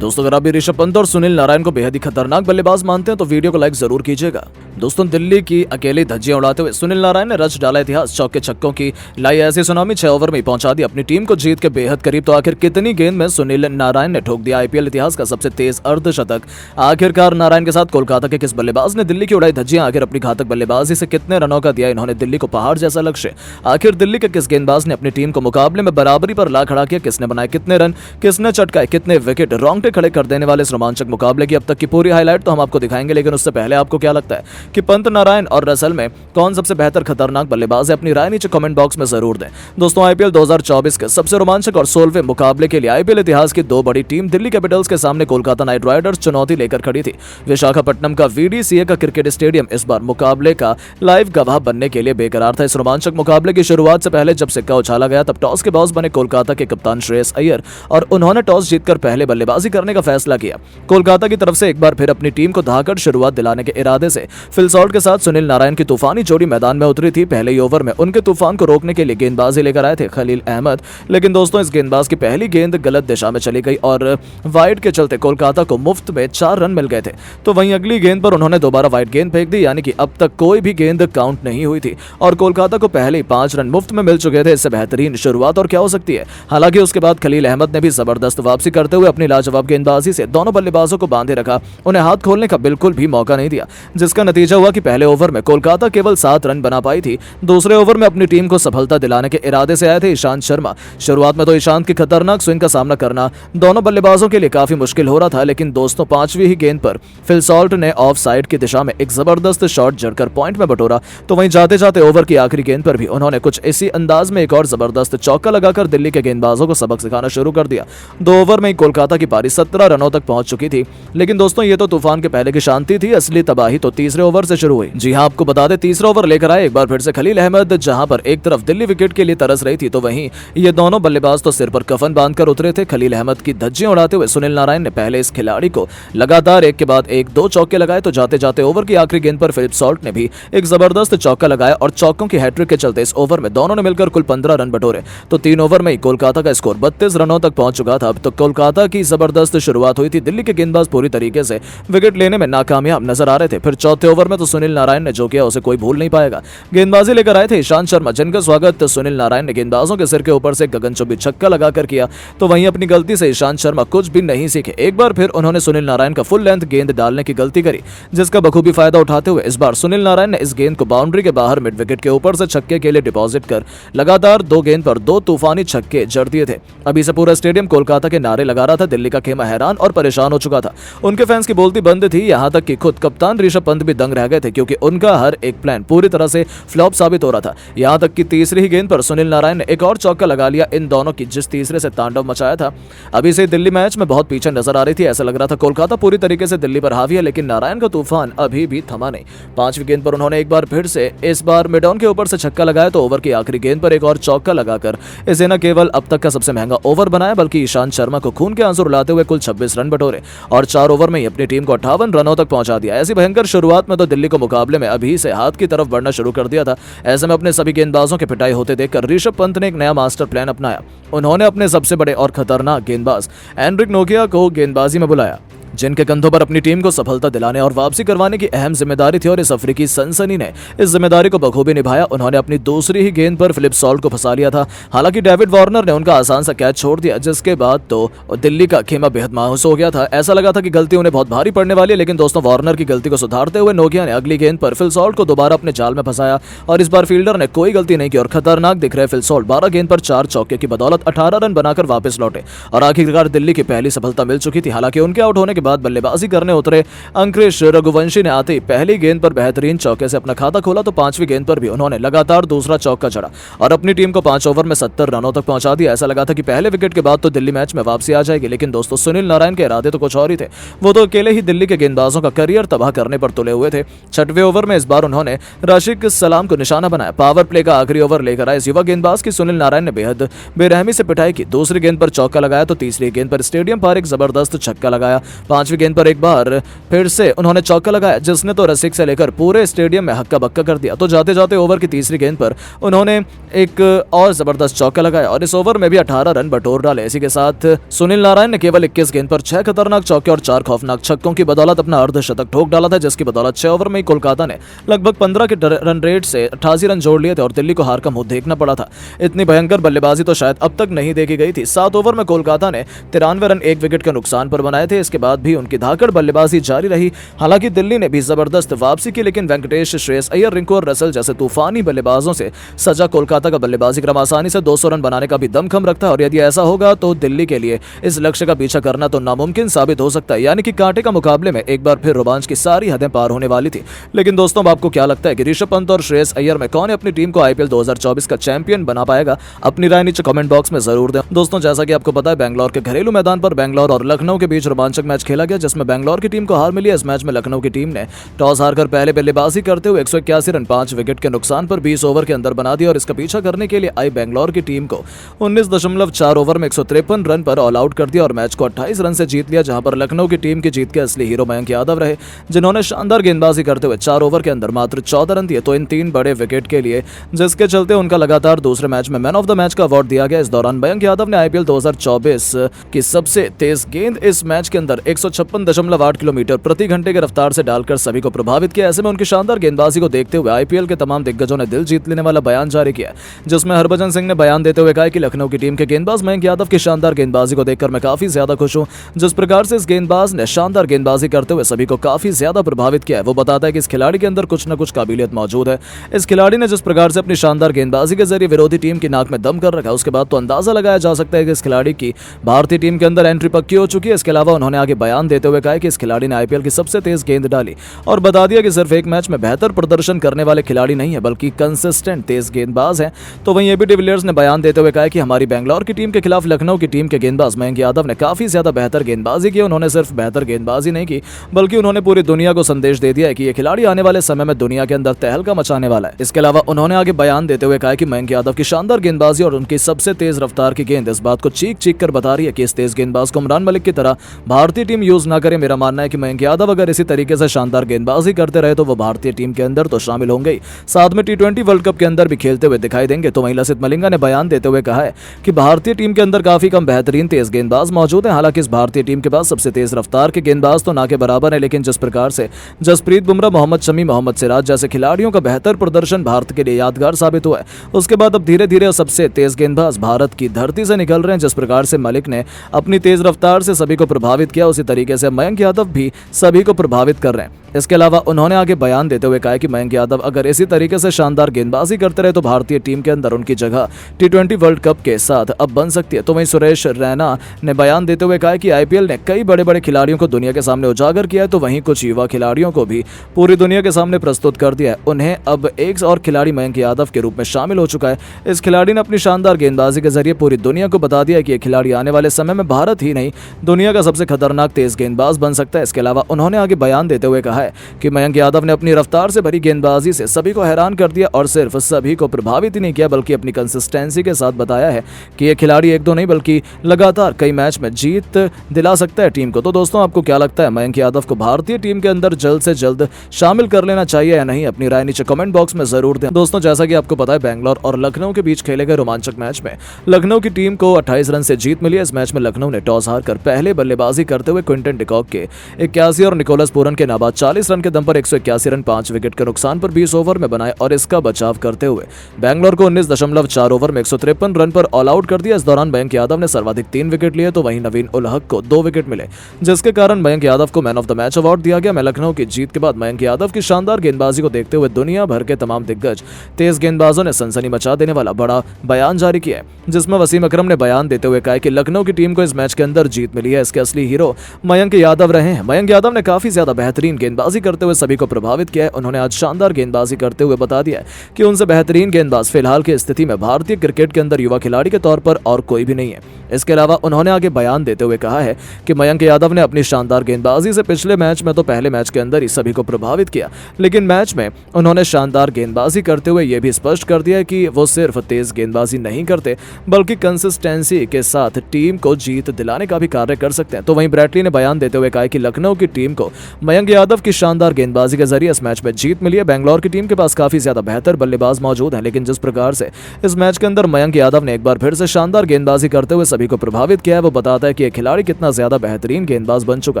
दोस्तों अगर आप भी ऋषभ पंत और सुनील नारायण को बेहद ही खतरनाक बल्लेबाज मानते हैं तो वीडियो को लाइक जरूर कीजिएगा। दोस्तों दिल्ली की अकेली धज्जियां उड़ाते हुए सुनील नारायण ने रच डाला इतिहास। चौके छक्कों की लाई ऐसी सुनामी 6 ओवर में ही पहुंचा दी अपनी टीम को जीत के बेहद करीब। तो आखिर कितनी गेंद में सुनील नारायण ने ठोक दिया आईपीएल इतिहास का सबसे तेज अर्धशतक। आखिरकार नारायण के साथ कोलकाता के किस बल्लेबाज ने दिल्ली की उड़ाई धज्जियां। आखिर अपनी घातक बल्लेबाजी से कितने रनों का दिया इन्होंने दिल्ली को पहाड़ जैसा लक्ष्य। आखिर दिल्ली के किस गेंदबाज ने अपनी टीम को मुकाबले में बराबरी पर ला खड़ा किया। किसने बनाए कितने रन, किसने चटकाए कितने विकेट। रोंगटे खड़े कर देने वाले इस रोमांचक मुकाबले की अब तक की पूरी हाईलाइट तो हम आपको दिखाएंगे, लेकिन उससे पहले आपको क्या लगता है कि पंत, नारायण और रसल में कौन सबसे बेहतर खतरनाक बल्लेबाज है? अपनी राय नीचे कमेंट बॉक्स में जरूर दें। दोस्तों आईपीएल 2024 के सबसे रोमांचक और 16वें मुकाबले के लिए आईपीएल इतिहास की दो बड़ी टीम दिल्ली कैपिटल्स के सामने कोलकाता नाइट राइडर्स चुनौती लेकर खड़ी थी। विशाखापट्टनम का वीडीसीए का क्रिकेट स्टेडियम इस बार मुकाबले का लाइव गवाह बनने के लिए बेकरार था। इस रोमांचक मुकाबले की शुरुआत से पहले जब सिक्का उछाला गया तब टॉस के बॉस बने कोलकाता के कप्तान श्रेयस अय्यर और उन्होंने टॉस जीतकर पहले बल्लेबाजी करने का फैसला किया। कोलकाता की तरफ से एक बार फिर अपनी टीम को धाकड़ शुरुआत दिलाने के इरादे से फिल सॉल्ट के साथ सुनील नारायण की तूफानी जोड़ी मैदान में उतरी थी। पहले ही ओवर में उनके तूफान को रोकने के लिए गेंदबाजी लेकर आए थे खलील अहमद, लेकिन दोस्तों इस गेंदबाज की पहली गेंद गलत दिशा में चली गई और वाइड के चलते कोलकाता को मुफ्त में 4 रन मिल गए थे। तो वहीं अगली गेंद पर उन्होंने दोबारा वाइड गेंद फेंक दी, यानी कि अब तक कोई भी गेंद काउंट नहीं हुई थी और कोलकाता को पहले ही 5 रन मुफ्त में मिल चुके थे। इससे बेहतरीन शुरुआत और क्या हो सकती है। हालांकि उसके बाद खलील अहमद ने भी जबरदस्त वापसी करते हुए अपनी लाजवाब गेंदबाजी से दोनों बल्लेबाजों को बांधे रखा, उन्हें हाथ खोलने का बिल्कुल भी मौका नहीं दिया, जिसका नतीजा हुआ कि पहले ओवर में कोलकाता केवल 7 रन बना पाई थी। दूसरे ओवर में अपनी टीम को सफलता दिलाने के इरादे से आए थे ईशांत शर्मा। शुरुआत में तो ईशांत की खतरनाक स्विंग का सामना करना दोनों बल्लेबाजों के लिए काफी मुश्किल हो रहा था, लेकिन दोस्तों 5वीं ही गेंद पर फिल सॉल्ट ने ऑफ साइड की दिशा में एक जबरदस्त शॉट जड़कर पॉइंट में बटोरा। तो वहीं जाते जाते ओवर की आखिरी गेंद पर भी उन्होंने कुछ इसी अंदाज में एक और जबरदस्त चौका लगाकर दिल्ली के गेंदबाजों को सबक सिखाना शुरू कर दिया। 2 ओवर में ही कोलकाता की पारी 17 रनों तक पहुंच चुकी थी, लेकिन दोस्तों ये तो तूफान के पहले की शांति थी। असली तबाही तो तीसरे ओवर से शुरू हुई। जी हां, आपको बता दें तीसरा ओवर लेकर आए एक बार फिर से खलील अहमद। जहां पर एक तरफ दिल्ली विकेट के लिए तरस रही थी तो वहीं ये दोनों बल्लेबाज तो सिर पर कफन बांधकर उतरे थे। खलील अहमद की धज्जियां उड़ाते हुए सुनील नारायण ने पहले इस खिलाड़ी को लगातार एक के बाद एक 2 चौके लगाए, तो जाते जाते ओवर की आखिरी गेंद पर फिलिप सॉल्ट ने भी एक जबरदस्त चौका लगाया और चौकों की हैट्रिक के चलते इस ओवर में दोनों ने मिलकर कुल 15 रन बटोरे। तो 3 ओवर में ही कोलकाता का स्कोर 32 रनों तक पहुंच चुका था। अब तो कोलकाता की जबरदस्त शुरुआत हुई थी। दिल्ली के गेंदबाज पूरी तरीके से विकेट लेने में नाकामयाब नजर आ रहे थे। फिर चौथे ओवर में तो सुनील नारायण ने जो किया उसे कोई भूल नहीं पाएगा। गेंदबाजी लेकर आए थे ईशांत शर्मा, जिनका स्वागत सुनील नारायण ने गेंदबाजों के सिर के ऊपर से गगनचुंबी छक्का लगाकर किया। तो वहीं अपनी गलती से ईशांत शर्मा कुछ भी नहीं सीखे। एक बार फिर उन्होंने सुनील नारायण का फुल लेंथ गेंद डालने की गलती करी, जिसका बखूबी फायदा उठाते हुए इस बार सुनील नारायण ने इस गेंद को बाउंड्री के बाहर मिड विकेट के ऊपर से छक्के के लिए डिपॉजिट कर लगातार 2 गेंद पर 2 तूफानी छक्के जड़ दिए थे। अभी से पूरा स्टेडियम कोलकाता के नारे लगा रहा था। दिल्ली का खेमा हैरान और परेशान हो चुका था। उनके फैंस की बोलती बंद थी, यहां तक कि खुद कप्तान ऋषभ पंत भी दंग रह गए थे, क्योंकि उनका हर एक प्लान पूरी तरह से फ्लॉप साबित हो रहा था। यहां तक कि तीसरी ही गेंद पर सुनील नारायण ने एक और चौका लगा लिया। इन दोनों की जिस तीसरे से तांडव मचाया था, अभी से दिल्ली मैच में बहुत पीछे नजर आ रही थी। ऐसा लग रहा था कोलकाता पूरी तरीके से दिल्ली पर हावी है, लेकिन नारायण का तूफान अभी भी थमा नहीं। 5वीं गेंद पर उन्होंने एक बार फिर से इस बार मिड ऑन के ऊपर से छक्का लगाया, तो ओवर की आखिरी गेंद पर एक और चौका लगाकर इसे न केवल अब तक का सबसे महंगा ओवर बनाया, बल्कि ईशांत शर्मा को खून के आंसू रुलाते हुए कुल 26 रन बटोरे और 4 ओवर में ही अपनी टीम को 58 रनों तक पहुंचा दिया। ऐसी भयंकर शुरुआत में तो दिल्ली को मुकाबले में अभी से हाथ की तरफ बढ़ना शुरू कर दिया था। ऐसे में अपने सभी गेंदबाजों की पिटाई होते देखकर ऋषभ पंत ने एक नया मास्टर प्लान अपनाया। उन्होंने अपने सबसे बड़े और खतरनाक गेंदबाज एनरिक नोकिया को गेंदबाजी में बुलाया, जिनके कंधों पर अपनी टीम को सफलता दिलाने और वापसी करवाने की अहम जिम्मेदारी थी, और इस अफ्रीकी सनसनी ने इस जिम्मेदारी को बखूबी निभाया। उन्होंने अपनी दूसरी ही गेंद पर फिलिप सॉल्ट को फंसा लिया था। हालांकि डेविड वार्नर ने उनका आसान सा कैच छोड़ दिया, जिसके बाद तो दिल्ली का खेमा बेहद मायूस हो गया था। ऐसा लगा था कि गलती उन्हें बहुत भारी पड़ने वाली है, लेकिन दोस्तों वार्नर की गलती को सुधारते हुए नोकिया ने अगली गेंद पर फिल सॉल्ट को दोबारा अपने जाल में फंसाया और इस बार फील्डर ने कोई गलती नहीं की और खतरनाक दिख रहे फिल सॉल्ट 12 गेंद पर 4 चौके की बदौलत 18 रन बनाकर वापस लौटे और आखिरकार दिल्ली की पहली सफलता मिल चुकी थी। हालांकि उनके आउट होने के बाद बल्लेबाजी करने उतरे अंकुरिश रघुवंशी ने आते ही पहली गेंद पर बेहतरीन चौके से अपना खाता खोला, तो 5वीं गेंद पर भी उन्होंने लगातार दूसरा चौका जड़ा और अपनी टीम को 5 ओवर में 70 रनों तक पहुंचा दिया। ऐसा लगा था कि पहले विकेट के बाद तो दिल्ली मैच में वापसी आ जाएगी, लेकिन दोस्तों सुनील नारायण के इरादे तो कुछ और ही थे। वो तो अकेले ही दिल्ली के गेंदबाजों का करियर तबाह करने पर तुले हुए थे। 6वें ओवर में इस बार उन्होंने राशिक सलाम को निशाना बनाया। पावर प्ले का आखिरी ओवर लेकर आए इस युवा गेंदबाज की सुनील नारायण ने बेहद बेरहमी से पिटाई की। दूसरी गेंद पर चौका लगाया, तो तीसरी गेंद पर स्टेडियम पर एक जबरदस्त छक्का लगाया। 5वीं गेंद पर एक बार फिर से उन्होंने चौका लगाया, जिसने तो रसिक से लेकर पूरे स्टेडियम में हक्का बक्का कर दिया। तो जाते जाते ओवर की तीसरी गेंद पर उन्होंने एक और जबरदस्त चौका लगाया और इस ओवर में भी 18 रन बटोर डाले। इसी के साथ सुनील नारायण ने केवल 21 गेंद पर 6 खतरनाक चौके और 4 खौफनाक छक्कों की बदौलत अपना अर्धशतक ठोक डाला था, जिसकी बदौलत 6 ओवर में ही कोलकाता ने लगभग 15 के रन रेट से 88 रन जोड़ लिए थे और दिल्ली को हार का मुंह देखना पड़ा था। इतनी भयंकर बल्लेबाजी तो शायद अब तक नहीं देखी गई थी। 7 ओवर में कोलकाता ने 93 रन 1 विकेट के नुकसान पर बनाए थे। इसके बाद भी उनकी धाकड़ बल्लेबाजी जारी रही। हालांकि दिल्ली ने भी जबरदस्त वापसी की, लेकिन वेंकटेश, श्रेयस अय्यर, रिंकू और रसल जैसे तूफानी बल्लेबाजों से सजा कोलकाता का बल्लेबाजी क्रम आसानी से 200 रन बनाने का भी दमखम रखता है और यदि ऐसा होगा तो दिल्ली के लिए इस लक्ष्य का पीछा करना तो नामुमकिन साबित हो सकता है। यानी कि कांटे का मुकाबले में एक बार फिर रोमांच की सारी हदें पार होने वाली थी। लेकिन दोस्तों, आपको क्या लगता है कि ऋषभ पंत और श्रेयस अय्यर में कौन अपनी टीम को आईपीएल 2024 का चैंपियन बना पाएगा? अपनी राय नीचे कमेंट बॉक्स में जरूर दें। दोस्तों, जैसा कि आपको पता है, बेंगलोर के घरेलू मैदान पर बेंगलोर और लखनऊ के बीच रोमांचक मैच खेला गया, जिसमें बेंगलोर की टीम को हार मिली। इस मैच में लखनऊ की टीम ने टॉस हारकर पहले बल्लेबाजी करते हुए 181 रन 5 विकेट के नुकसान पर 20 ओवर के अंदर बना दिया और इसका पीछा करने के लिए आई बेंगलोर की टीम को 19.4 ओवर में 153 रन पर ऑल आउट कर दिया और मैच को 28 रन से जीत लिया, जहां पर लखनऊ की टीम की जीत के असली हीरो मयंक यादव रहे, जिन्होंने शानदार गेंदबाजी करते हुए 4 ओवर के अंदर मात्र 14 रन दिए तो इन 3 बड़े विकेट के लिए, जिसके चलते उनका लगातार दूसरे मैच में मैन ऑफ द मैच का अवार्ड दिया गया। इस दौरान मयंक यादव ने आईपीएल 2024 की सबसे तेज गेंद इस मैच के अंदर 156.8 किलोमीटर प्रति घंटे की रफ्तार से डालकर सभी को प्रभावित किया। ऐसे में उनकी शानदार गेंदबाजी को देखते हुए आईपीएल के तमाम दिग्गजों ने दिल जीत लेने वाला बयान जारी किया, जिसमें हरभजन सिंह ने बयान देते हुए कहा कि लखनऊ की टीम के गेंदबाज मयंक यादव की शानदार गेंदबाजी को देखकर मैं काफी ज्यादा खुश हूं। जिस प्रकार से इस गेंदबाज ने शानदार गेंदबाजी करते हुए सभी को काफी ज्यादा प्रभावित किया है, वो बताता है कि इस खिलाड़ी के अंदर कुछ न कुछ काबिलियत मौजूद है। इस खिलाड़ी ने जिस प्रकार से अपनी शानदार गेंदबाजी के जरिए विरोधी टीम की नाक में दम कर रखा, उसके बाद तो अंदाजा लगाया जा सकता है कि इस खिलाड़ी की भारतीय टीम के अंदर एंट्री पक्की हो चुकी है। इसके अलावा उन्होंने आगे बयान देते हुए कहा कि इस खिलाड़ी ने आईपीएल की सबसे तेज गेंद डाली और बता दिया कि सिर्फ एक मैच में बेहतर प्रदर्शन करने वाले खिलाड़ी नहीं है, बल्कि कंसिस्टेंट तेज गेंदबाज है। तो वहीं एबी डिविलियर्स ने बयान देते हुए कहा कि हमारी बेंगलोर की टीम के खिलाफ लखनऊ की टीम के गेंदबाज मयंक यादव ने काफी ज्यादा बेहतर गेंदबाजी की। उन्होंने सिर्फ बेहतर गेंदबाजी नहीं की, बल्कि उन्होंने पूरी दुनिया को संदेश दे दिया है कि यह खिलाड़ी आने वाले समय में दुनिया के अंदर तहलका मचाने वाला है। इसके अलावा उन्होंने आगे बयान देते हुए कहा कि मयंक यादव की शानदार गेंदबाजी और उनकी सबसे तेज रफ्तार की गेंद इस बात को चीख चीख कर बता रही है कि इस तेज गेंदबाज को उमरान मलिक की तरह भारतीय टीम यूज ना करे। मेरा मानना है कि मयंक यादव अगर इसी तरीके से शानदार गेंदबाजी करते रहे तो वो भारतीय टीम के अंदर तो शामिल होंगे ही, साथ में T20 वर्ल्ड कप के अंदर भी खेलते हुए दिखाई देंगे। तो वहीं लसित मलिंगा ने बयान देते हुए कहा है कि भारतीय टीम के अंदर काफी कम बेहतरीन तेज गेंदबाज मौजूद हैं। हालांकि इस भारतीय टीम के पास सबसे तेज रफ्तार के गेंदबाज तो ना के बराबर है, लेकिन जिस प्रकार से जसप्रीत बुमराह, मोहम्मद शमी, मोहम्मद सिराज जैसे खिलाड़ियों का बेहतर प्रदर्शन भारत के लिए यादगार साबित हुआ है, उसके बाद अब धीरे धीरे सबसे तेज गेंदबाज भारत की धरती से निकल रहे हैं। जिस प्रकार से मलिक ने अपनी तेज रफ्तार से सभी को प्रभावित किया, उसी तरीके से मयंक यादव भी सभी को प्रभावित कर रहे हैं। इसके अलावा उन्होंने आगे बयान देते हुए कहा कि मयंक यादव अगर इसी तरीके से शानदार गेंदबाजी करते रहे तो भारतीय टीम के अंदर उनकी जगह T20 वर्ल्ड कप के साथ अब बन सकती है। तो वहीं सुरेश रैना ने बयान देते हुए कहा कि आईपीएल ने कई बड़े बड़े खिलाड़ियों को दुनिया के सामने उजागर किया है, तो वहीं कुछ युवा खिलाड़ियों को भी पूरी दुनिया के सामने प्रस्तुत कर दिया है। उन्हें अब एक और खिलाड़ी मयंक यादव के रूप में शामिल हो चुका है। इस खिलाड़ी ने अपनी शानदार गेंदबाजी के जरिए पूरी दुनिया को बता दिया कि यह खिलाड़ी आने वाले समय में भारत ही नहीं दुनिया का सबसे खतरनाक तेज गेंदबाज बन सकता है। इसके अलावा उन्होंने आगे बयान देते हुए कहा है कि मयंक यादव ने अपनी रफ्तार से भरी गेंदबाजी से सभी को हैरान कर दिया और सिर्फ सभी को प्रभावित ही नहीं किया, बल्कि अपनी कंसिस्टेंसी के साथ बताया है कि यह खिलाड़ी एक दो नहीं बल्कि लगातार कई मैच में जीत दिला सकता है टीम को। तो दोस्तों, आपको क्या लगता है, मयंक यादव को भारतीय टीम के अंदर जल्द से जल्द शामिल कर लेना चाहिए या नहीं? अपनी राय नीचे कमेंट बॉक्स में जरूर दें। दोस्तों, जैसा कि आपको पता है, बेंगलोर और लखनऊ के बीच खेले गए रोमांचक मैच में लखनऊ की टीम को 28 रन से जीत मिली है। इस मैच में लखनऊ ने टॉस हारकर पहले बल्लेबाजी करते हुए क्विंटन डिकॉक के 81 और निकोलस पूरन के नाबाद 40 रन के दम पर 181 रन 5 विकेट के नुकसान पर 20 ओवर में बनाए और इसका बचाव करते हुए बेंगलोर को 19.4 ओवर में 153 रन पर ऑल आउट कर दिया। इस दौरान मयंक यादव ने सर्वाधिक 3 विकेट लिए, तो वहीं नवीन उल हक को 2 विकेट मिले, जिसके कारण मयंक यादव को man of the match award दिया गया। लखनऊ की जीत के बाद मयंक यादव की शानदार गेंदबाजी को देखते हुए दुनिया भर के तमाम दिग्गज तेज गेंदबाजों ने सनसनी मचा देने वाला बड़ा बयान जारी किया है, जिसमें वसीम अकरम ने बयान देते हुए कहा कि लखनऊ की टीम को इस मैच के अंदर जीत मिली है, इसके असली हीरो मयंक यादव रहे हैं। मयंक यादव ने काफी ज्यादा बेहतरीन गेंदबाजी गेंदबाजी करते हुए सभी को प्रभावित किया है। उन्होंने आज शानदार गेंदबाजी करते हुए बता दिया है कि उनसे बेहतरीन गेंदबाज फिलहाल की स्थिति में भारतीय क्रिकेट के अंदर युवा खिलाड़ी के तौर पर और कोई भी नहीं है। इसके अलावा उन्होंने आगे बयान देते हुए कहा है कि मयंक यादव ने अपनी शानदार गेंदबाजी से पिछले मैच में तो पहले मैच के अंदर ही सभी को प्रभावित किया, लेकिन मैच में उन्होंने शानदार गेंदबाजी करते हुए यह भी स्पष्ट कर दिया कि वो सिर्फ तेज गेंदबाजी नहीं करते बल्कि कंसिस्टेंसी के साथ टीम को जीत दिलाने का भी कार्य कर सकते हैं। तो वहीं ब्रैटली ने बयान देते हुए कहा कि लखनऊ की टीम को मयंक यादव की शानदार गेंदबाजी के जरिए इस मैच में जीत मिली है। बेंगलोर की टीम के पास काफी ज्यादा बेहतर बल्लेबाज मौजूद हैं, लेकिन जिस प्रकार से इस मैच के अंदर मयंक यादव ने एक बार फिर से शानदार गेंदबाजी करते हुए सभी को प्रभावित किया है, वो बताता है कि यह खिलाड़ी कितना ज्यादा बेहतरीन गेंदबाज बन चुका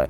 है।